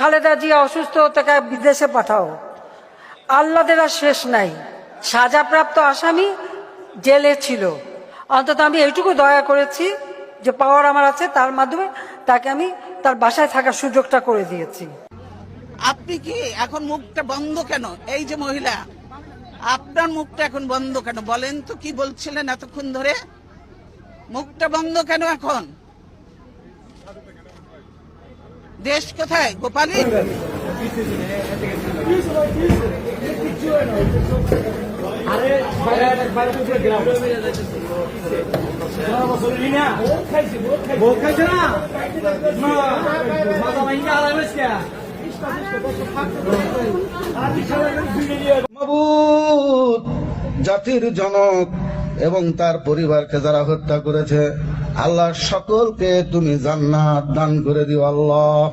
খালেদা জিয়া অসুস্থ, তাকে বিদেশে পাঠাও। আল্লাদের আর শেষ নাই, সাজাপ্রাপ্ত আসামি জেলে ছিল, অন্তত আমি এইটুকু দয়া করেছি যে পাওয়ার আমার আছে, তার মাধ্যমে তাকে আমি তার বাসায় থাকার সুযোগটা করে দিয়েছি। আপনি কি এখন মুখটা বন্ধ কেন? এই যে মহিলা, আপনার মুখটা এখন বন্ধ কেন বলেন তো? কি বলছিলেন এতক্ষণ ধরে? মুখটা বন্ধ কেন এখন? দেশ কোথায়? গোপালী? মাবুদ, জাতির জনক এবং তার পরিবারকে যারা হত্যা করেছে, আল্লাহ সকলকে তুমি জান্নাত দান করে দিও আল্লাহ।